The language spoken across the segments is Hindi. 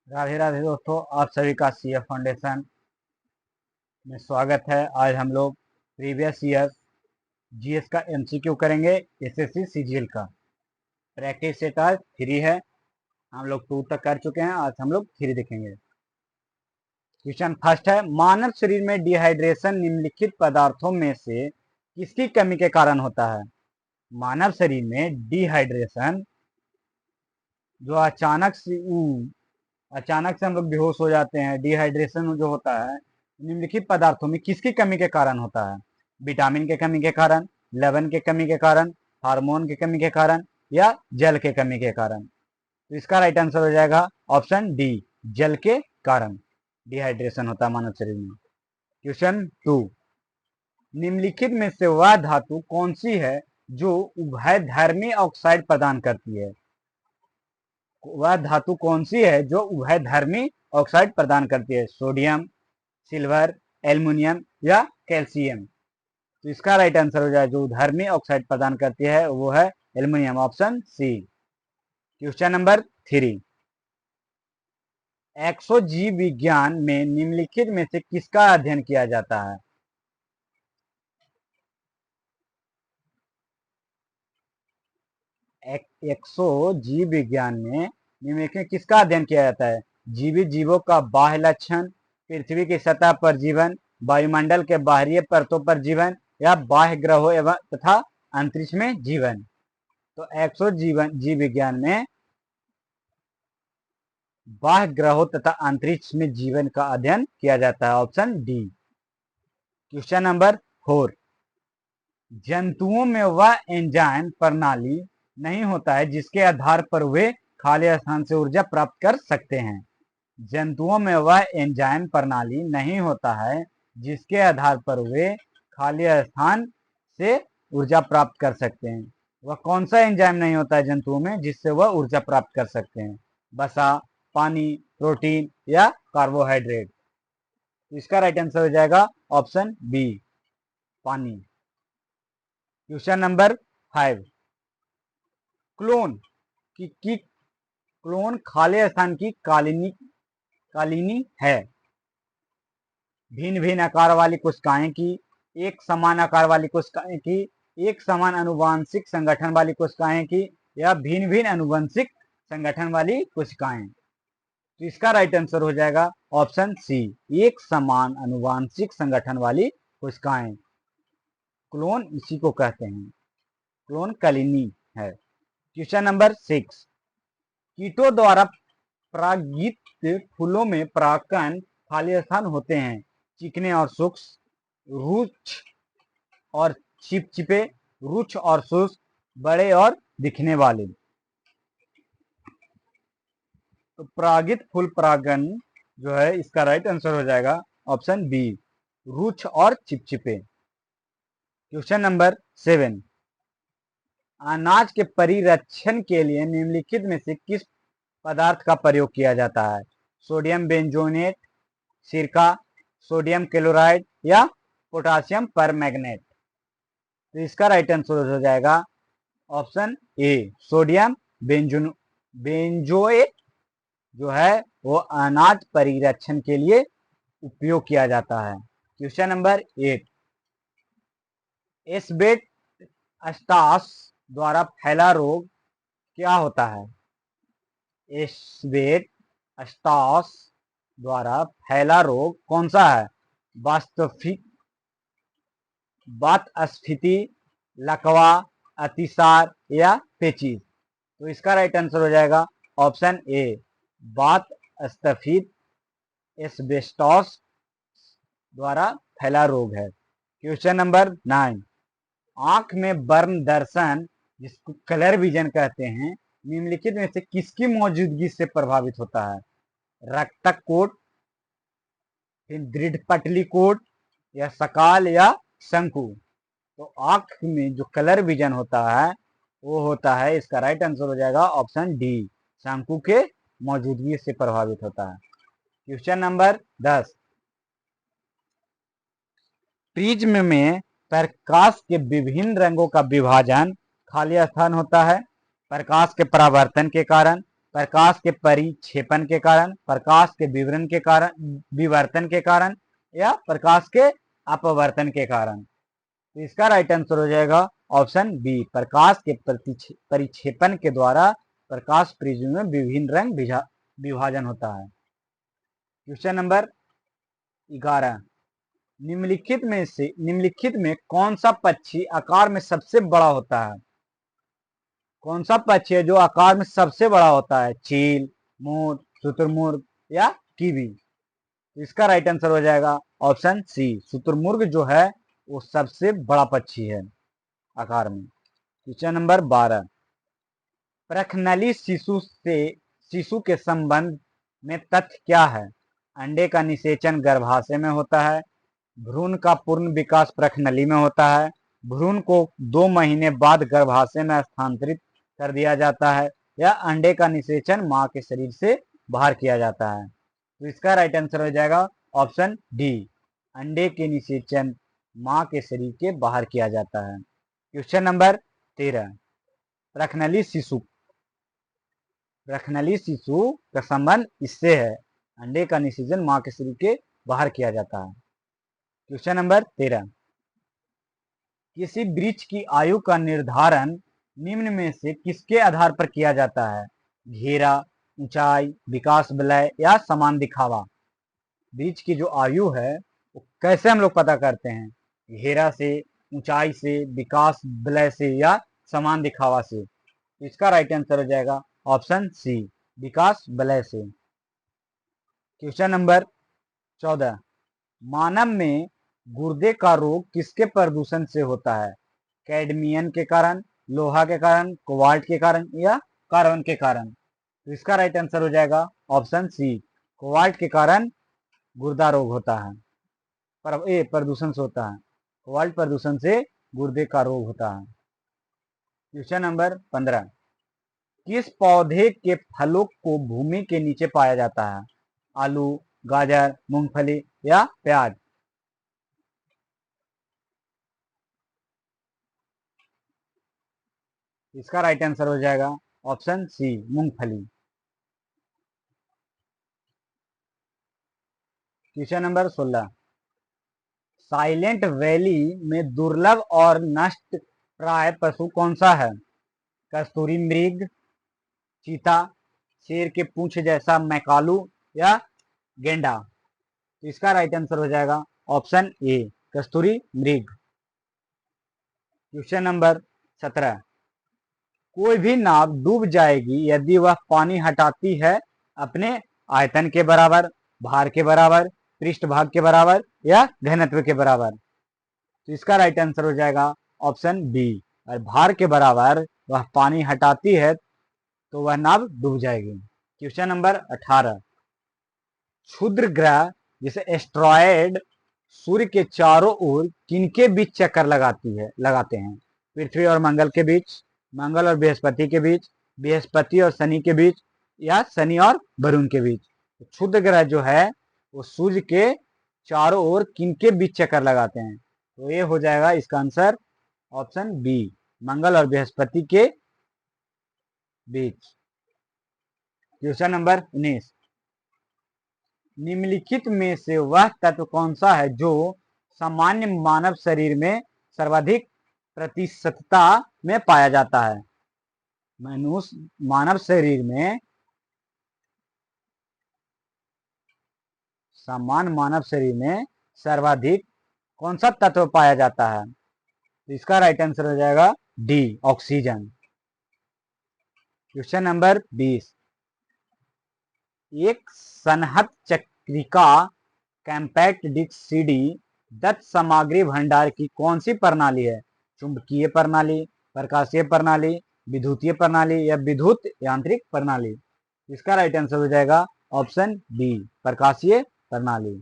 राधे राधे दोस्तों, आप सभी का सीएफ फाउंडेशन में स्वागत है। आज हम लोग प्रीवियस ईयर जीएस का एमसीक्यू करेंगे। एसएससी सीजीएल का प्रैक्टिस सेट आज 3 है। हम लोग 2 तक कर चुके हैं, आज हम लोग 3 देखेंगे। क्वेश्चन फर्स्ट है, मानव शरीर में डिहाइड्रेशन निम्नलिखित पदार्थों में से किसकी कमी के कारण होता है? मानव शरीर में डिहाइड्रेशन जो अचानक से हम लोग बेहोश हो जाते हैं, डिहाइड्रेशन जो होता है निम्नलिखित पदार्थों में किसकी कमी के कारण होता है? विटामिन के कमी के कारण, लवण के कमी के कारण, हार्मोन के कमी के कारण या जल के कमी के कारण? तो इसका राइट आंसर हो जाएगा ऑप्शन डी, जल के कारण डिहाइड्रेशन होता है मानव शरीर में। क्वेश्चन 2, निम्नलिखित में से वह धातु कौन सी है जो उभयधर्मी ऑक्साइड प्रदान करती है? वह धातु कौन सी है जो उभयधर्मी ऑक्साइड प्रदान करती है? सोडियम, सिल्वर, एल्युमिनियम या कैल्शियम? तो इसका राइट आंसर हो जाए जो उभयधर्मी ऑक्साइड प्रदान करती है वो है aluminium, option C. Question number 3, एक्सोजीव विज्ञान में निम्नलिखित में से किसका अध्ययन किया जाता है? एक्सोजीव विज्ञान में निम्नलिखित में किसका अध्ययन किया जाता है? जीवित जीवों का बाह्य लक्षण, पृथ्वी की सतह पर जीवन, वायुमंडल के बाहरी परतों पर जीवन या बाह्य ग्रहों एवं तथा अंतरिक्ष में जीवन? तो जीव विज्ञान में बाह्य ग्रहों तथा अंतरिक्ष में जीवन का अध्ययन किया जाता है, ऑप्शन डी। क्वेश्चन नंबर 4, जंतुओं में वह एंजाइम प्रणाली नहीं होता है जिसके आधार पर वे खाली स्थान से ऊर्जा प्राप्त कर सकते हैं। जंतुओं में वह एंजाइम प्रणाली नहीं होता है जिसके आधार पर वे खाली स्थान से ऊर्जा प्राप्त कर सकते हैं। वह कौन सा एंजाइम नहीं होता है जंतुओं में जिससे वह ऊर्जा प्राप्त कर सकते हैं? वसा, पानी, प्रोटीन या कार्बोहाइड्रेट? तो इसका राइट आंसर हो जाएगा ऑप्शन बी, पानी। क्वेश्चन नंबर 5, क्लोन खाली स्थान की कालिनी है। भिन्न भिन्न आकार वाली कोशिकाएं की, एक समान आकार वाली कोशिकाएं की, एक समान अनुवांशिक संगठन वाली कोशिकाएं की या भिन्न भिन्न अनुवंशिक संगठन वाली कोशिकाएं? तो इसका राइट आंसर हो जाएगा ऑप्शन सी, एक समान अनुवांशिक संगठन वाली कोशिकाएं। क्लोन इसी को कहते हैं, क्लोन कलिनी है। क्वेश्चन नंबर 6, कीटों द्वारा परागित फूलों में परागकण खाली स्थान होते हैं चिकने और सूक्ष्म, रुक्ष और चिपचिपे, रुक्ष और शुष्क, बड़े और दिखने वाले? तो परागित फूल परागण जो है इसका राइट आंसर हो जाएगा ऑप्शन बी, रुक्ष और चिपचिपे। क्वेश्चन नंबर 7, अनाज के परिरक्षण के लिए निम्नलिखित में से किस पदार्थ का प्रयोग किया जाता है? सोडियम बेंजोनेट, सिरका, सोडियम क्लोराइड या पोटासियम परमैंगनेट? तो इसका राइट आंसर हो जाएगा ऑप्शन ए, सोडियम बेंजोएट जो है वो अनाज परिरक्षण के लिए उपयोग किया जाता है। क्वेश्चन नंबर 8, एस्बेस्टॉस द्वारा फैला रोग क्या होता है? एस्बेस्टॉस द्वारा फैला रोग कौन सा है? वातस्फीति, लकवा, अतिसार या पेचिश? तो इसका राइट आंसर हो जाएगा ऑप्शन ए, वातस्फीति एस्बेस्टॉस द्वारा फैला रोग है। क्वेश्चन नंबर 9, आंख में बर्न दर्शन जिसको कलर विजन कहते हैं निम्नलिखित में से किसकी मौजूदगी से प्रभावित होता है? रक्तक कोट, फिर दृढ़ पटली कोट या सकाल या शंकु? तो आंख में जो कलर विजन होता है वो होता है, इसका राइट आंसर हो जाएगा ऑप्शन डी, शंकु के मौजूदगी से प्रभावित होता है। क्वेश्चन नंबर 10, प्रिज्म में प्रकाश के विभिन्न रंगों का विभाजन खाली स्थान होता है प्रकाश के परावर्तन के कारण, प्रकाश के परिक्षेपण के कारण, प्रकाश के विवरण के कारण, विवर्तन के कारण, या प्रकाश के अपवर्तन के कारण। तो इसका राइट आंसर हो जाएगा ऑप्शन बी, प्रकाश के परिक्षेपण के द्वारा प्रकाश प्रिज्म में विभिन्न रंग विभाजन होता है। क्वेश्चन नंबर 11, निम्नलिखित में कौन सा पक्षी आकार में सबसे बड़ा होता है? कौन सा पक्षी है जो आकार में सबसे बड़ा होता है? चील, मोर, शुतुरमुर्ग या कीवी? इसका राइट आंसर हो जाएगा ऑप्शन सी, शुतुरमुर्ग जो है वो सबसे बड़ा पक्षी है आकार में। क्वेश्चन नंबर 12, प्रखनली शिशु के संबंध में तथ्य क्या है? अंडे का निषेचन गर्भाशय में होता है, भ्रूण का पूर्ण विकास प्रखनली में होता है, भ्रूण को 2 महीने बाद गर्भाशय में स्थानांतरित कर दिया जाता है, या अंडे का निषेचन मां के शरीर से बाहर किया जाता है। तो इसका राइट आंसर हो जाएगा ऑप्शन डी, अंडे के निषेचन मां के शरीर के बाहर किया जाता है। क्वेश्चन नंबर 13, प्रखनली शिशु का संबंध इससे है, अंडे का निषेचन मां के शरीर के बाहर किया जाता है। क्वेश्चन नंबर 13, किसी वृक्ष की आयु का निर्धारण निम्न में से किसके आधार पर किया जाता है? घेरा, ऊंचाई, विकास वलय या समान दिखावा? वृक्ष की जो आयु है वो कैसे हम लोग पता करते हैं? घेरा से, ऊंचाई से, विकास वलय से या समान दिखावा से? इसका राइट आंसर हो जाएगा ऑप्शन सी, विकास वलय से। क्वेश्चन नंबर 14, मानव में गुर्दे का रोग किसके प्रदूषण से होता है? कैडमियम के कारण, लोहा के कारण, कोबाल्ट के कारण या कार्बन के कारण? तो इसका राइट आंसर हो जाएगा ऑप्शन सी, कोबाल्ट के कारण गुर्दा रोग होता है, प्रदूषण से होता है, कोबाल्ट प्रदूषण से गुर्दे का रोग होता है। क्वेश्चन नंबर 15, किस पौधे के फलों को भूमि के नीचे पाया जाता है? आलू, गाजर, मूंगफली या प्याज? इसका राइट आंसर हो जाएगा ऑप्शन सी, मूंगफली। क्वेश्चन नंबर 16, साइलेंट वैली में दुर्लभ और नष्ट प्राय पशु कौन सा है? कस्तूरी मृग, चीता, शेर के पूंछ जैसा मैकालू या गेंडा? इसका राइट आंसर हो जाएगा ऑप्शन ए, कस्तूरी मृग। क्वेश्चन नंबर 17, कोई भी नाव डूब जाएगी यदि वह पानी हटाती है अपने आयतन के बराबर, भार के बराबर, पृष्ठभाग के बराबर या घनत्व के बराबर? तो इसका राइट आंसर हो जाएगा ऑप्शन बी, और भार के बराबर वह पानी हटाती है तो वह नाव डूब जाएगी। क्वेश्चन नंबर 18, क्षुद्र ग्रह जैसे एस्ट्रॉयड सूर्य के चारों ओर किनके बीच चक्कर लगाते हैं? पृथ्वी और मंगल के बीच, मंगल और बृहस्पति के बीच, बृहस्पति और शनि के बीच या शनि और वरुण के बीच? क्षुद्र ग्रह जो है वो सूर्य के चारों ओर किनके बीच चक्कर लगाते हैं? तो ये हो जाएगा इसका आंसर ऑप्शन बी, मंगल और बृहस्पति के बीच। क्वेश्चन नंबर 19, निम्नलिखित में से वह तत्व कौन सा है जो सामान्य मानव शरीर में सर्वाधिक प्रतिशतता में पाया जाता है? मानव शरीर में, सामान्य मानव शरीर में सर्वाधिक कौन सा तत्व पाया जाता है? तो इसका राइट आंसर हो जाएगा डी, ऑक्सीजन। क्वेश्चन नंबर 20, एक सनहत चक्रिका कॉम्पैक्ट डिस्क सीडी दत्त सामग्री भंडार की कौन सी प्रणाली है? चुंबकीय प्रणाली, प्रकाशीय प्रणाली, विद्युतीय प्रणाली या विद्युत यांत्रिक प्रणाली? इसका राइट आंसर हो जाएगा ऑप्शन बी, प्रकाशीय प्रणाली।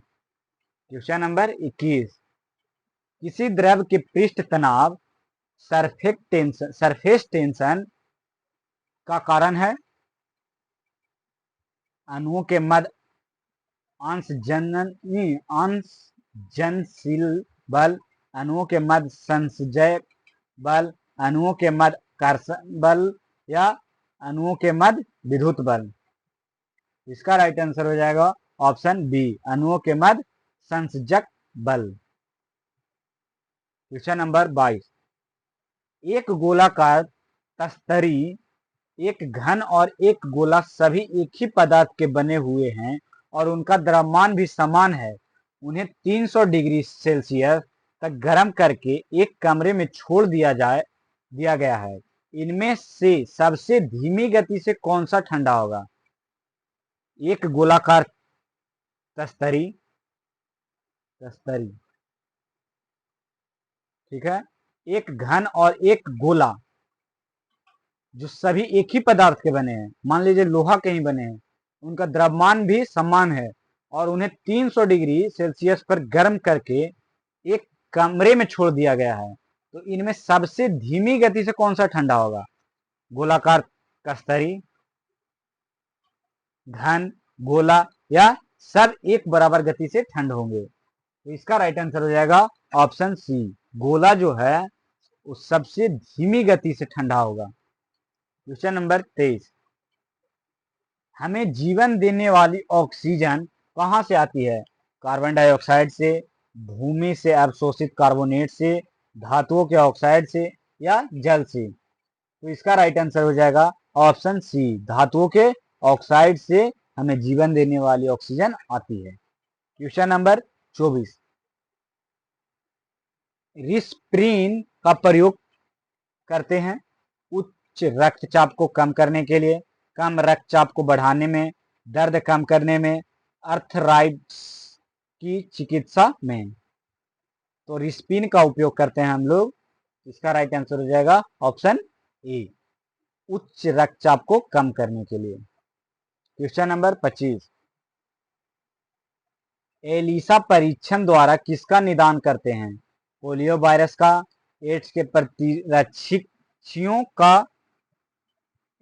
क्वेश्चन नंबर 21, किसी द्रव के पृष्ठ तनाव सरफेस टेंशन का कारण है? अणुओं के मध्य अंशजनशील बल, अणुओं के मध्य संसर्जक बल, अणुओं के मध्य कर्षण बल या अणुओं के मध्य विद्युत बल। इसका राइट आंसर हो जाएगा ऑप्शन बी, अणुओं के मध्य संसर्जक बल। क्वेश्चन नंबर 22, एक गोलाकार तस्तरी, एक घन और एक गोला सभी एक ही पदार्थ के बने हुए हैं और उनका द्रव्यमान भी समान है। उन्हें 300 डिग्री सेल्सियस तक गर्म करके एक कमरे में छोड़ दिया गया है। इनमें से सबसे धीमी गति से कौन सा ठंडा होगा? एक गोलाकार तस्तरी, ठीक है, एक घन और एक गोला जो सभी एक ही पदार्थ के बने हैं, मान लीजिए लोहा के ही बने हैं, उनका द्रव्यमान भी समान है और उन्हें 300 डिग्री सेल्सियस पर गर्म करके एक कमरे में छोड़ दिया गया है। तो इनमें सबसे धीमी गति से कौन सा ठंडा होगा? गोलाकार तस्तरी, घन, गोला या सब एक बराबर गति से ठंड होंगे? तो इसका राइट आंसर हो जाएगा ऑप्शन सी, गोला जो है वो सबसे धीमी गति से ठंडा होगा। क्वेश्चन नंबर 23, हमें जीवन देने वाली ऑक्सीजन कहां से आती है? कार्बन डाइऑक्साइड से, भूमि से अवशोषित कार्बोनेट से, धातुओं के ऑक्साइड से या जल से? तो इसका राइट आंसर हो जाएगा ऑप्शन सी, धातुओं के ऑक्साइड से हमें जीवन देने वाली ऑक्सीजन आती है। क्वेश्चन नंबर 24, रिस्प्रीन का प्रयोग करते हैं उच्च रक्तचाप को कम करने के लिए, कम रक्तचाप को बढ़ाने में, दर्द कम करने में, अर्थराइट्स की चिकित्सा में। तो रिस्प्रीन का उपयोग करते हैं हम लोग। इसका राइट आंसर हो जाएगा ऑप्शन ए, उच्च रक्तचाप को कम करने के लिए। क्वेश्चन नंबर 25, एलिसा परीक्षण द्वारा किसका निदान करते हैं? पोलियो वायरस का, एड्स के प्रतिरक्षियों का,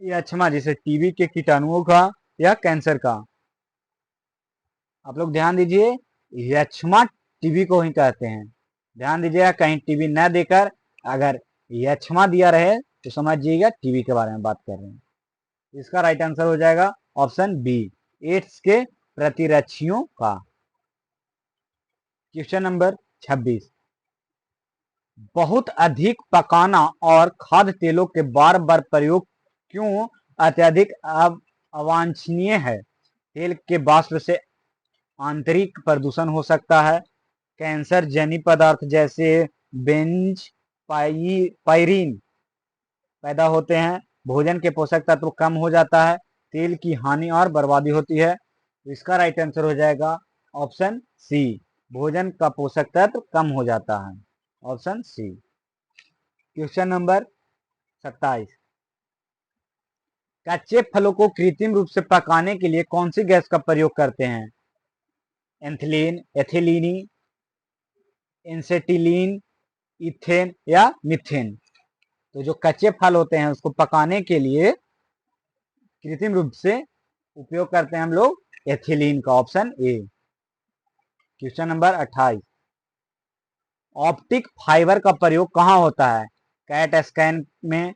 यक्ष्मा जैसे टीबी के कीटाणुओं का या कैंसर का? आप लोग ध्यान दीजिए, यक्ष्मा टीबी को ही कहते हैं। ध्यान दीजिएगा, कहीं टीबी न देकर अगर यक्ष्मा दिया रहे तो समझिएगा टीबी के बारे में बात कर रहे हैं। इसका राइट आंसर हो जाएगा ऑप्शन बी, एड्स के प्रतिरक्षियों का। क्वेश्चन नंबर 26, बहुत अधिक पकाना और खाद्य तेलों के बार बार प्रयोग क्यों अत्यधिक अवांछनीय है? तेल के वाष्प से आंतरिक प्रदूषण हो सकता है, कैंसर जनित पदार्थ जैसे बेंज पायरीन पैदा होते हैं, भोजन के पोषक तत्व कम हो जाता है, तेल की हानि और बर्बादी होती है। तो इसका राइट आंसर हो जाएगा ऑप्शन सी, भोजन का पोषक तत्व कम हो जाता है, ऑप्शन सी। क्वेश्चन नंबर 27, कच्चे फलों को कृत्रिम रूप से पकाने के लिए कौन सी गैस का प्रयोग करते हैं? एथिलीन, एथिलीनी, एंसेटिलीन, इथेन या मीथेन? तो जो कच्चे फल होते हैं उसको पकाने के लिए कृत्रिम रूप से उपयोग करते हैं हम लोग एथिलीन का, option A. Question number 28, optic fibre का प्रयोग कहाँ होता है? कैट स्कैन में,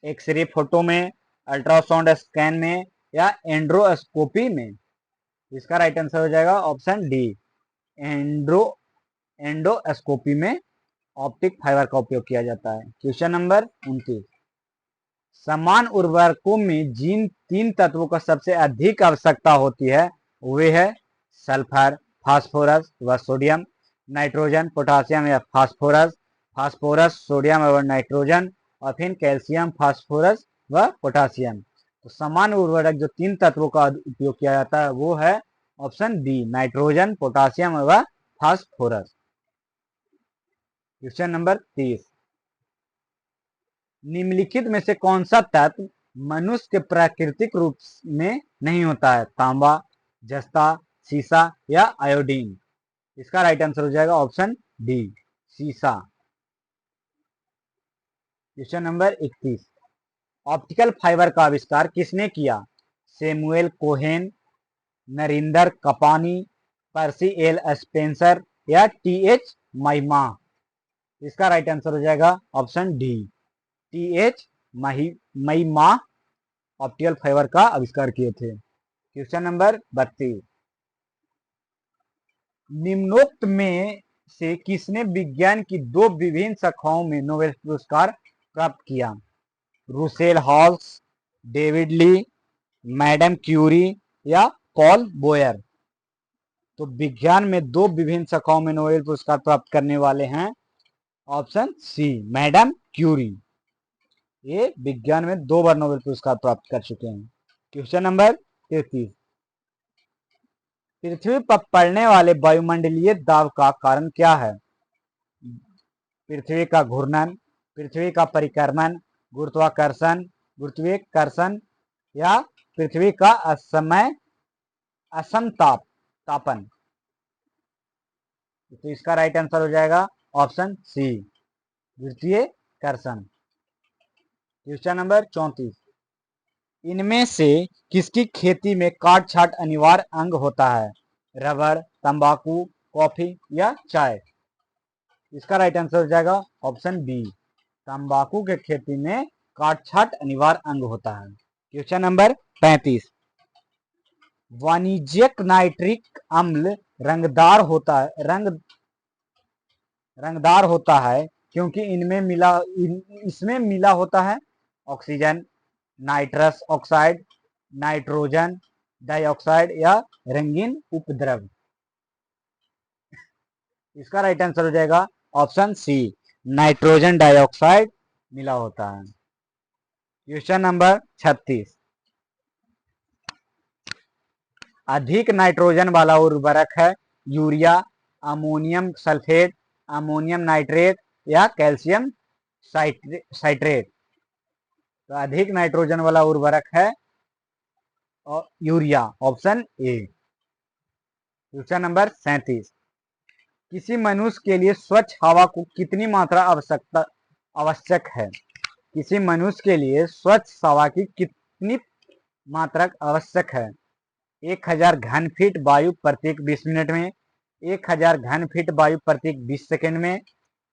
एक्सरे फोटो में, अल्ट्रासाउंड स्कैन में या एंड्रोस्कोपी में? इसका राइट आंसर हो जाएगा ऑप्शन डी, एंडोस्कोपी में ऑप्टिक फाइबर का उपयोग किया जाता है। क्वेश्चन नंबर 29, समान उर्वरकों में जिन 3 तत्वों का सबसे अधिक आवश्यकता होती है वे है सल्फर, फास्फोरस व सोडियम, नाइट्रोजन, पोटासियम या फास्फोरस, फास्फोरस, सोडियम और नाइट्रोजन, और फिर कैल्शियम, फास्फोरस व पोटासियम। तो समान उर्वरक जो 3 तत्वों का उपयोग किया जाता है वो है ऑप्शन डी, नाइट्रोजन, पोटासियम व फास्फोरस। क्वेश्चन नंबर 30, निम्नलिखित में से कौन सा तत्व मनुष्य के प्राकृतिक रूप में नहीं होता है? तांबा, जस्ता, सीसा या आयोडीन? इसका राइट आंसर हो जाएगा ऑप्शन डी, सीसा। क्वेश्चन नंबर 31, ऑप्टिकल फाइबर का आविष्कार किसने किया? सैमुअल कोहेन, नरिंदर कपानी, पर्सी एल स्पेंसर या टी.एच. महिमा? इसका राइट आंसर हो जाएगा ऑप्शन डी, टी.एच. महिमा ऑप्टिकल फाइबर का आविष्कार किए थे। क्वेश्चन नंबर 32, निम्नोक्त में से किसने विज्ञान की दो विभिन्न शाखाओं में नोबेल पुरस्कार प्राप्त किया? Russell Hulse, David Lee, madame Curie या पॉल बोयर? तो विज्ञान में दो विभिन्न शाखाओं में नोबेल पुरस्कार प्राप्त करने वाले हैं ऑप्शन सी, मैडम क्यूरी। ये विज्ञान में 2 बार नोबेल पुरस्कार प्राप्त कर चुके हैं। क्वेश्चन नंबर 33, पृथ्वी पर पड़ने वाले वायुमंडलीय दाब का कारण क्या है? पृथ्वी का घूर्णन, पृथ्वी का परिक्रमण, गुरुत्वाकर्षण, गुरुत्वाकर्षण या पृथ्वी का असमताप तापन? तो इसका राइट आंसर हो जाएगा ऑप्शन सी, गुरुत्वाकर्षण। क्वेश्चन नंबर 34, इनमें से किसकी खेती में काट छांट अनिवार्य अंग होता है? रबड़, तंबाकू, कॉफी या चाय? इसका राइट आंसर हो जाएगा ऑप्शन बी, तंबाकू के खेती में काट छांट अनिवार्य अंग होता है। क्वेश्चन नंबर 35, वाणिज्यिक नाइट्रिक अम्ल रंगदार होता है क्योंकि इसमें मिला होता है oxygen, nitrous oxide, nitrogen dioxide या रंगीन उपद्रव? इसका राइट आंसर हो जाएगा ऑप्शन सी, नाइट्रोजन डाइऑक्साइड मिला होता है। क्वेश्चन नंबर 36, अधिक नाइट्रोजन वाला उर्वरक है urea, ammonium sulphate, ammonium nitrate या कैल्शियम साइट्रेट? तो अधिक नाइट्रोजन वाला उर्वरक है और urea, option A. Question number 37, किसी मनुष्य के लिए स्वच्छ हवा को कितनी मात्रा आवश्यक है? किसी मनुष्य के लिए स्वच्छ हवा की कितनी मात्रा आवश्यक है? 1000 घन फीट वायु प्रत्येक 20 मिनट में, 1000 घन फीट वायु प्रत्येक 20 सेकेंड में,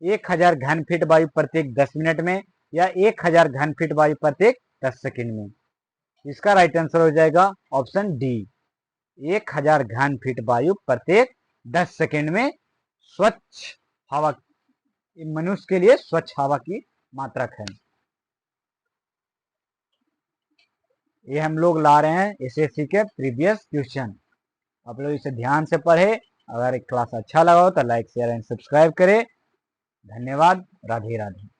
1000 घन फीट वायु प्रत्येक 10 मिनट में या 1000 घन फीट वायु प्रत्येक 10 सेकेंड में? इसका राइट आंसर हो जाएगा ऑप्शन डी, 1000 घन फीट वायु प्रत्येक 10 सेकेंड में स्वच्छ हवा मनुष्य के लिए स्वच्छ हवा की मात्रक है। ये हम लोग ला रहे हैं एसएससी के प्रीवियस क्वेश्चन, आप लोग इसे ध्यान से पढ़े। अगर एक क्लास अच्छा लगा हो तो लाइक शेयर एंड सब्सक्राइब करें। धन्यवाद। राधे राधे।